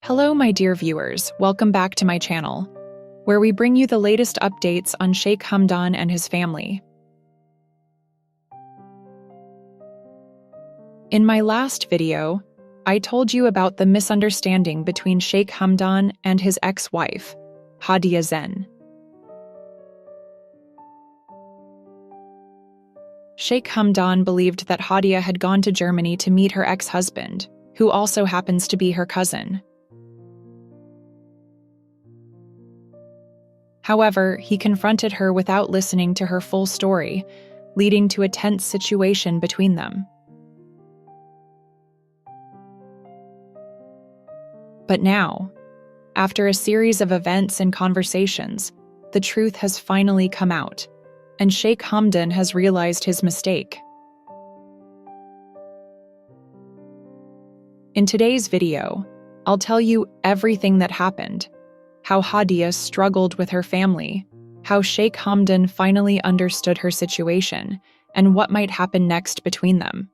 Hello, my dear viewers. Welcome back to my channel, where we bring you the latest updates on Sheikh Hamdan and his family. In my last video, I told you about the misunderstanding between Sheikh Hamdan and his ex-wife, Hadia Zen. Sheikh Hamdan believed that Hadia had gone to Germany to meet her ex-husband, who also happens to be her cousin. However, he confronted her without listening to her full story, leading to a tense situation between them. But now, after a series of events and conversations, the truth has finally come out, and Sheikh Hamdan has realized his mistake. In today's video, I'll tell you everything that happened, how Hadia struggled with her family, how Sheikh Hamdan finally understood her situation, and what might happen next between them.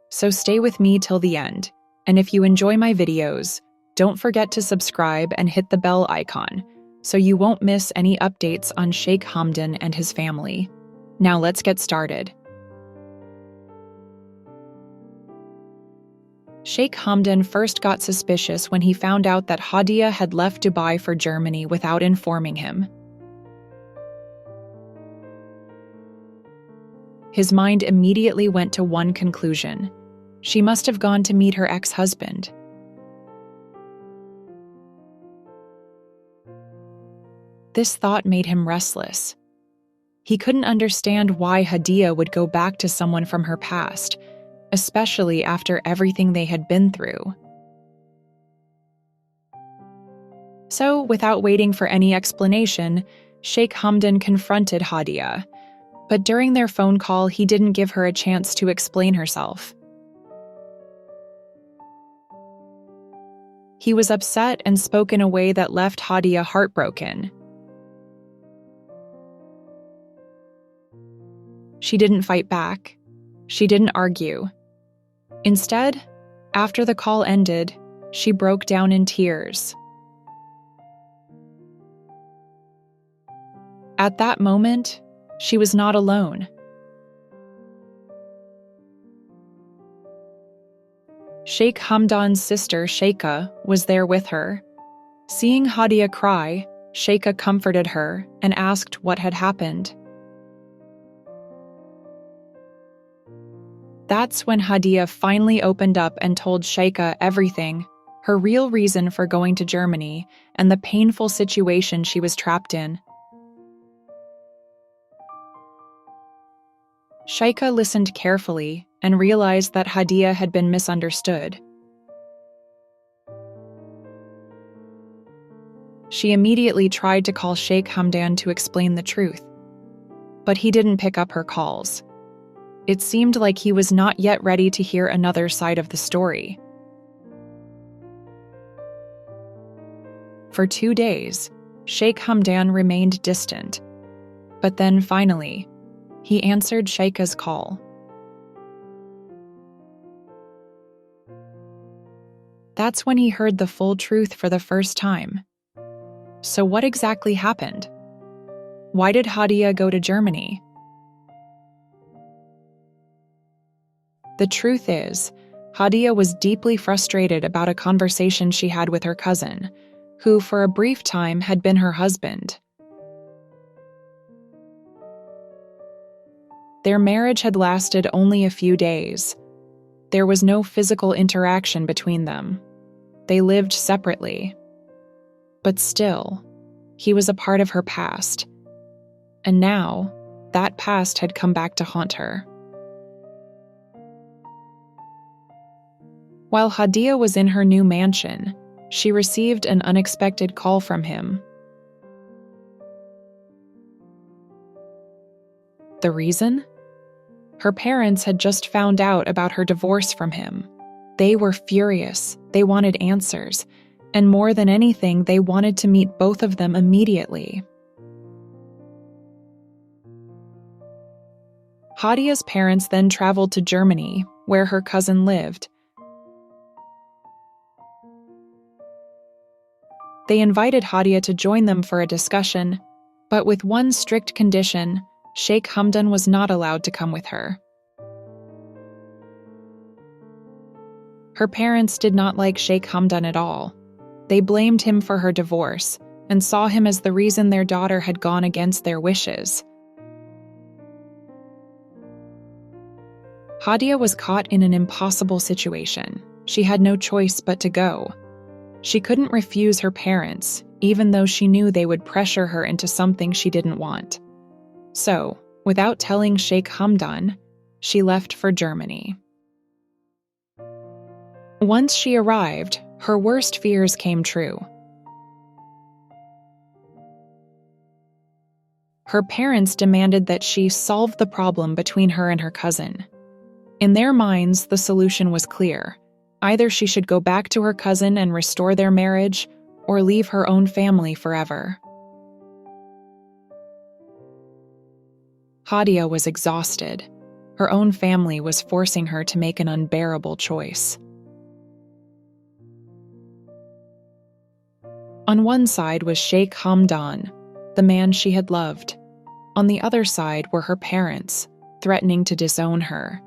So stay with me till the end, and if you enjoy my videos, don't forget to subscribe and hit the bell icon so you won't miss any updates on Sheikh Hamdan and his family. Now let's get started. Sheikh Hamdan first got suspicious when he found out that Hadia had left Dubai for Germany without informing him. His mind immediately went to one conclusion: she must have gone to meet her ex-husband. This thought made him restless. He couldn't understand why Hadia would go back to someone from her past, especially after everything they had been through. So, without waiting for any explanation, Sheikh Hamdan confronted Hadia, but during their phone call, he didn't give her a chance to explain herself. He was upset and spoke in a way that left Hadia heartbroken. She didn't fight back. She didn't argue. Instead, after the call ended, she broke down in tears. At that moment, she was not alone. Sheikh Hamdan's sister, Sheikha, was there with her. Seeing Hadia cry, Sheikha comforted her and asked what had happened. That's when Hadia finally opened up and told Sheikha everything, her real reason for going to Germany, and the painful situation she was trapped in. Sheikha listened carefully and realized that Hadia had been misunderstood. She immediately tried to call Sheikh Hamdan to explain the truth, but he didn't pick up her calls. It seemed like he was not yet ready to hear another side of the story. For 2 days, Sheikh Hamdan remained distant, but then finally, he answered Sheikha's call. That's when he heard the full truth for the first time. So what exactly happened? Why did Hadia go to Germany? The truth is, Hadia was deeply frustrated about a conversation she had with her cousin, who for a brief time had been her husband. Their marriage had lasted only a few days. There was no physical interaction between them. They lived separately. But still, he was a part of her past. And now, that past had come back to haunt her. While Hadia was in her new mansion, she received an unexpected call from him. The reason? Her parents had just found out about her divorce from him. They were furious, they wanted answers, and more than anything, they wanted to meet both of them immediately. Hadia's parents then traveled to Germany, where her cousin lived, They invited Hadia to join them for a discussion, but with one strict condition: Sheikh Hamdan was not allowed to come with her. Her parents did not like Sheikh Hamdan at all. They blamed him for her divorce and saw him as the reason their daughter had gone against their wishes. Hadia was caught in an impossible situation. She had no choice but to go. She couldn't refuse her parents, even though she knew they would pressure her into something she didn't want. So, without telling Sheikh Hamdan, she left for Germany. Once she arrived, her worst fears came true. Her parents demanded that she solve the problem between her and her cousin. In their minds, the solution was clear. Either she should go back to her cousin and restore their marriage, or leave her own family forever. Hadia was exhausted. Her own family was forcing her to make an unbearable choice. On one side was Sheikh Hamdan, the man she had loved. On the other side were her parents, threatening to disown her.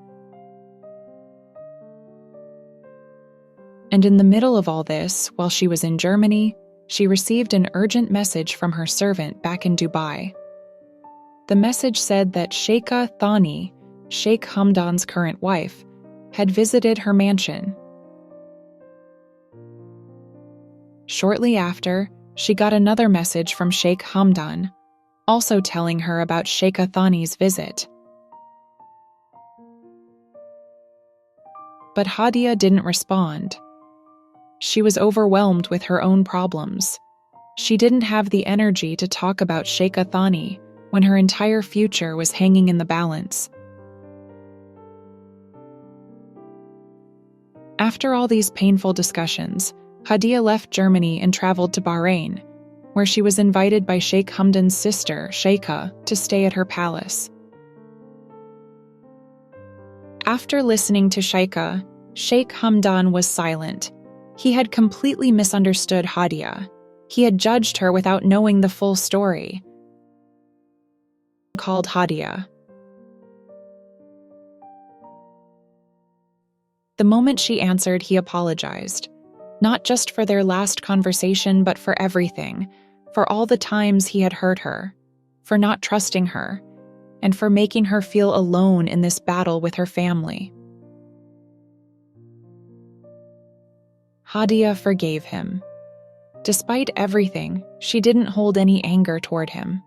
And in the middle of all this, while she was in Germany, she received an urgent message from her servant back in Dubai. The message said that Sheikha Thani, Sheikh Hamdan's current wife, had visited her mansion. Shortly after, she got another message from Sheikh Hamdan, also telling her about Sheikha Thani's visit. But Hadia didn't respond. She was overwhelmed with her own problems. She didn't have the energy to talk about Sheikha Thani when her entire future was hanging in the balance. After all these painful discussions, Hadia left Germany and traveled to Bahrain, where she was invited by Sheikh Hamdan's sister, Sheikha, to stay at her palace. After listening to Sheikha, Sheikh Hamdan was silent. He had completely misunderstood Hadia. He had judged her without knowing the full story. Called Hadia. The moment she answered, he apologized. Not just for their last conversation, but for everything. For all the times he had hurt her. For not trusting her. And for making her feel alone in this battle with her family. Hadia forgave him. Despite everything, she didn't hold any anger toward him.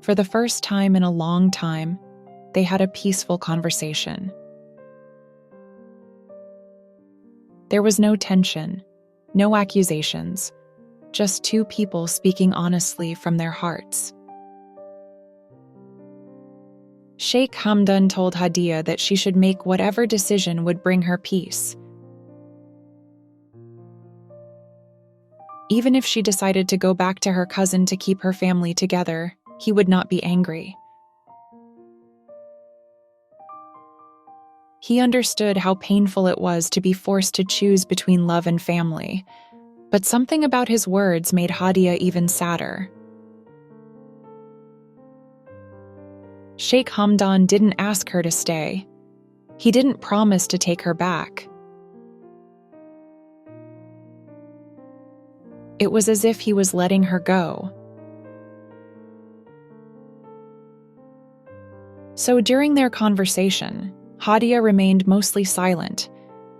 For the first time in a long time, they had a peaceful conversation. There was no tension, no accusations, just two people speaking honestly from their hearts. Sheikh Hamdan told Hadia that she should make whatever decision would bring her peace. Even if she decided to go back to her cousin to keep her family together, he would not be angry. He understood how painful it was to be forced to choose between love and family, but something about his words made Hadia even sadder. Sheikh Hamdan didn't ask her to stay. He didn't promise to take her back. It was as if he was letting her go. So during their conversation, Hadia remained mostly silent.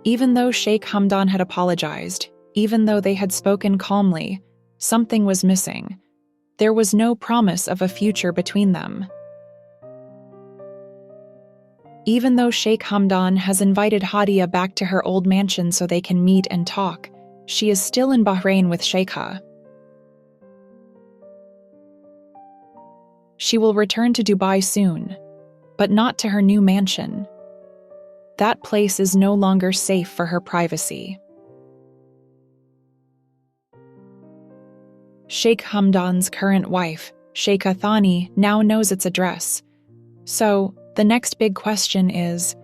Even though Sheikh Hamdan had apologized, even though they had spoken calmly, something was missing. There was no promise of a future between them. Even though Sheikh Hamdan has invited Hadia back to her old mansion so they can meet and talk, she is still in Bahrain with Sheikha. She will return to Dubai soon, but not to her new mansion. That place is no longer safe for her privacy. Sheikh Hamdan's current wife, Sheikha Thani, now knows its address. So, the next big question is,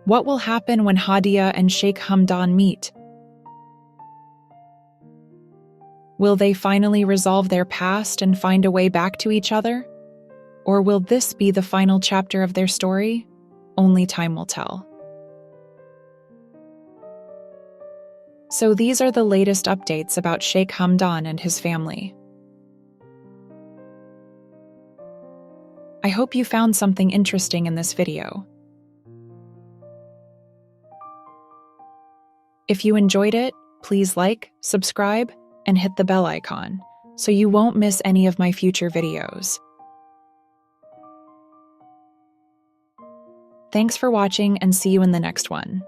what will happen when Hadia and Sheikh Hamdan meet? Will they finally resolve their past and find a way back to each other? Or will this be the final chapter of their story? Only time will tell. So these are the latest updates about Sheikh Hamdan and his family. I hope you found something interesting in this video. If you enjoyed it, please like, subscribe, and hit the bell icon so you won't miss any of my future videos. Thanks for watching and see you in the next one.